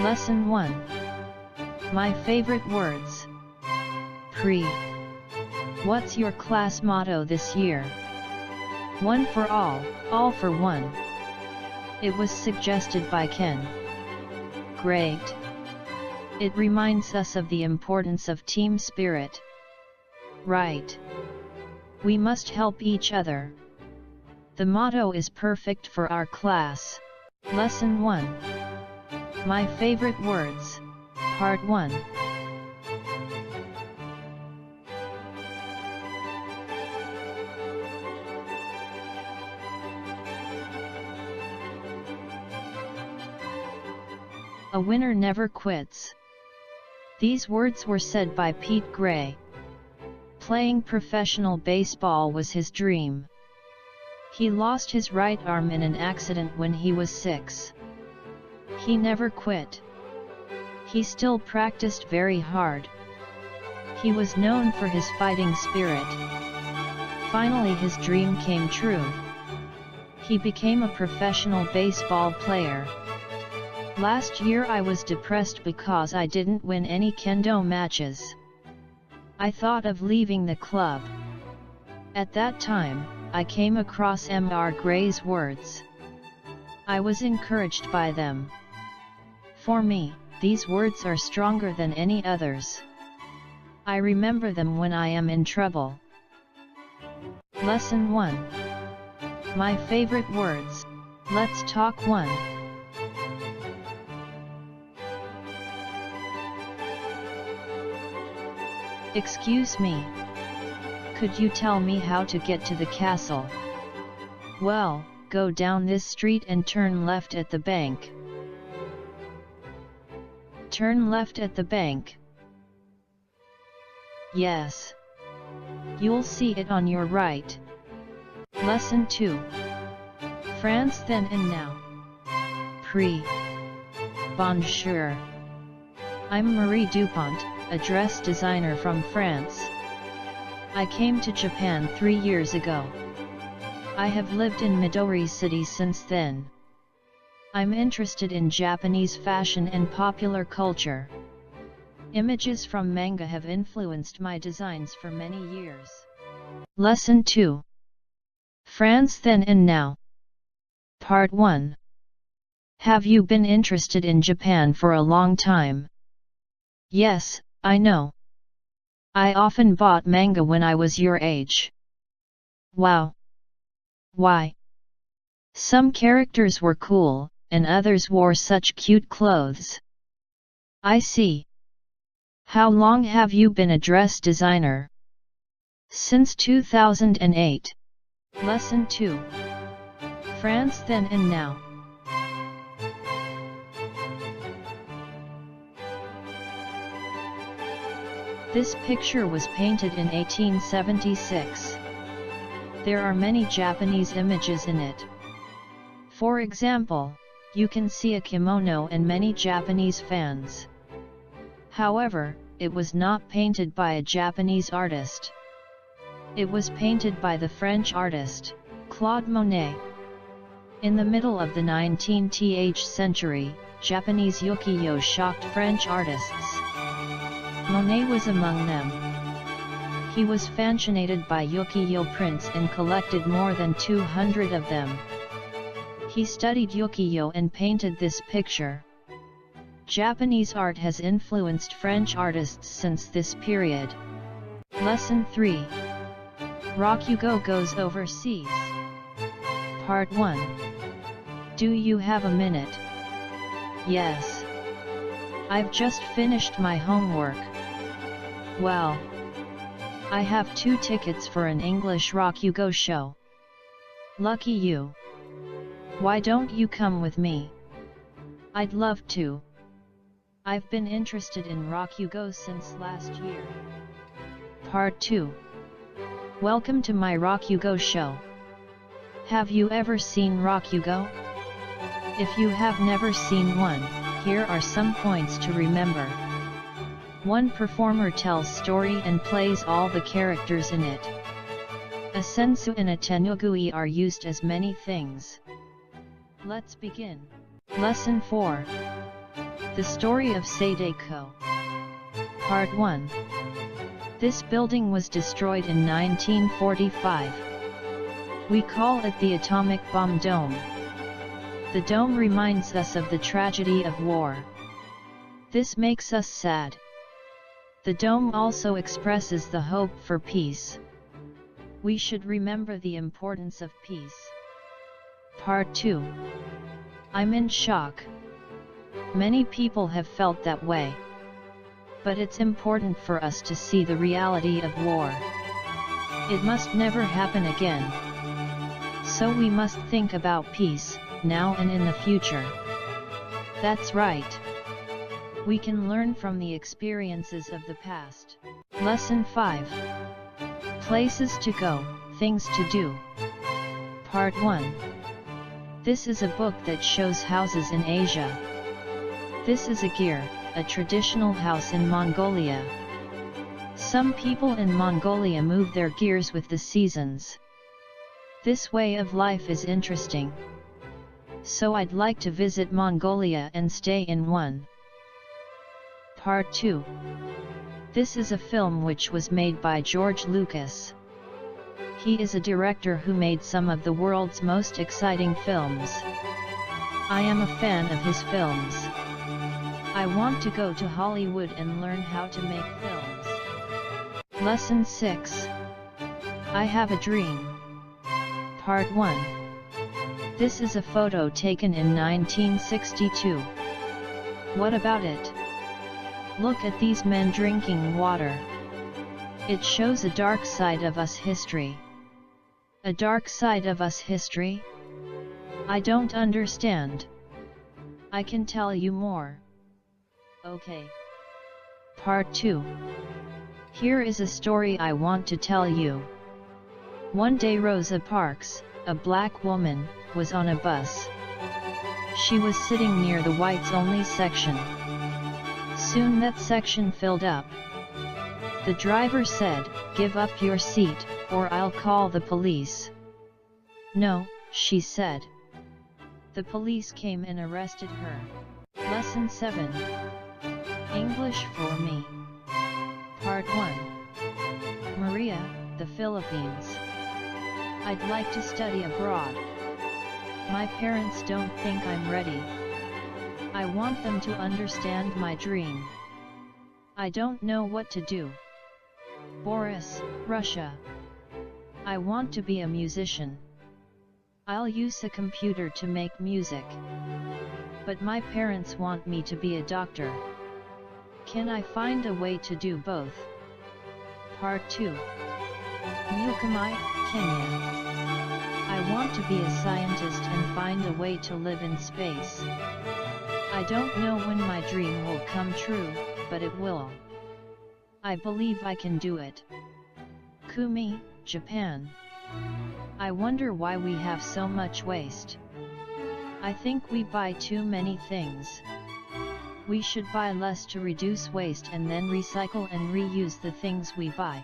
Lesson 1. My favorite words. Pre. What's your class motto this year? One for all for one. It was suggested by Ken. Great. It reminds us of the importance of team spirit. Right. We must help each other. The motto is perfect for our class. Lesson 1. My favorite words. Part 1. A winner never quits. These words were said by Pete Gray. Playing professional baseball was his dream. He lost his right arm in an accident when he was 6. He never quit. He still practiced very hard. He was known for his fighting spirit. Finally, his dream came true. He became a professional baseball player. Last year I was depressed because I didn't win any kendo matches. I thought of leaving the club. At that time, I came across Mr. Gray's words. I was encouraged by them. For me, these words are stronger than any others. I remember them when I am in trouble. Lesson 1. My favorite words. Let's talk 1. Excuse me. Could you tell me how to get to the castle? Well, go down this street and turn left at the bank. Turn left at the bank. Yes. You'll see it on your right. Lesson 2. France then and now. Pre. Bonjour. I'm Marie Dupont, a dress designer from France. I came to Japan 3 years ago. I have lived in Midori City since then. I'm interested in Japanese fashion and popular culture. Images from manga have influenced my designs for many years. Lesson 2. France then and now. Part 1. Have you been interested in Japan for a long time? Yes, I know. I often bought manga when I was your age. Wow. Why? Some characters were cool, and others wore such cute clothes. I see. How long have you been a dress designer? Since 2008. Lesson 2. France then and now. This picture was painted in 1876. There are many Japanese images in it. For example, you can see a kimono and many Japanese fans. However, it was not painted by a Japanese artist. It was painted by the French artist, Claude Monet. In the middle of the 19th century, Japanese ukiyo shocked French artists. Monet was among them. He was fascinated by ukiyo prints and collected more than 200 of them. He studied ukiyo and painted this picture. Japanese art has influenced French artists since this period. Lesson 3. Rakugo goes overseas. Part 1. Do you have a minute? Yes. I've just finished my homework. Well, I have 2 tickets for an English Rakugo show. Lucky you. Why don't you come with me? I'd love to. I've been interested in Rakugo since last year. Part 2. Welcome to my Rakugo show. Have you ever seen Rakugo? If you have never seen one, here are some points to remember. One performer tells story and plays all the characters in it. A sensu and a tenugui are used as many things. Let's begin. Lesson 4. The story of Sadeko. Part 1. This building was destroyed in 1945. We call it the atomic bomb dome. The dome reminds us of the tragedy of war. This makes us sad. The dome also expresses the hope for peace. We should remember the importance of peace. Part 2. I'm in shock. Many people have felt that way. But it's important for us to see the reality of war. It must never happen again. So we must think about peace, now and in the future. That's right. We can learn from the experiences of the past. Lesson 5. Places to go, things to do. Part 1. This is a book that shows houses in Asia. This is a gir, a traditional house in Mongolia. Some people in Mongolia move their gears with the seasons. This way of life is interesting. So I'd like to visit Mongolia and stay in one. Part 2. This is a film which was made by George Lucas. He is a director who made some of the world's most exciting films. I am a fan of his films. I want to go to Hollywood and learn how to make films. Lesson 6. I have a dream. Part 1. This is a photo taken in 1962. What about it? Look at these men drinking water. It shows a dark side of us history. A dark side of us history? I don't understand. I can tell you more. Okay. Part 2. Here is a story I want to tell you. One day Rosa Parks, a black woman, was on a bus. She was sitting near the whites-only section. Soon that section filled up. The driver said, "Give up your seat, or I'll call the police." "No," she said. The police came and arrested her. Lesson 7. English for me. Part 1. Maria, the Philippines. I'd like to study abroad. My parents don't think I'm ready. I want them to understand my dream. I don't know what to do. Boris, Russia. I want to be a musician. I'll use a computer to make music. But my parents want me to be a doctor. Can I find a way to do both? Part 2. Mukamai, Kenya. I want to be a scientist and find a way to live in space. I don't know when my dream will come true, but it will. I believe I can do it. Kumi, Japan. I wonder why we have so much waste. I think we buy too many things. We should buy less to reduce waste and then recycle and reuse the things we buy.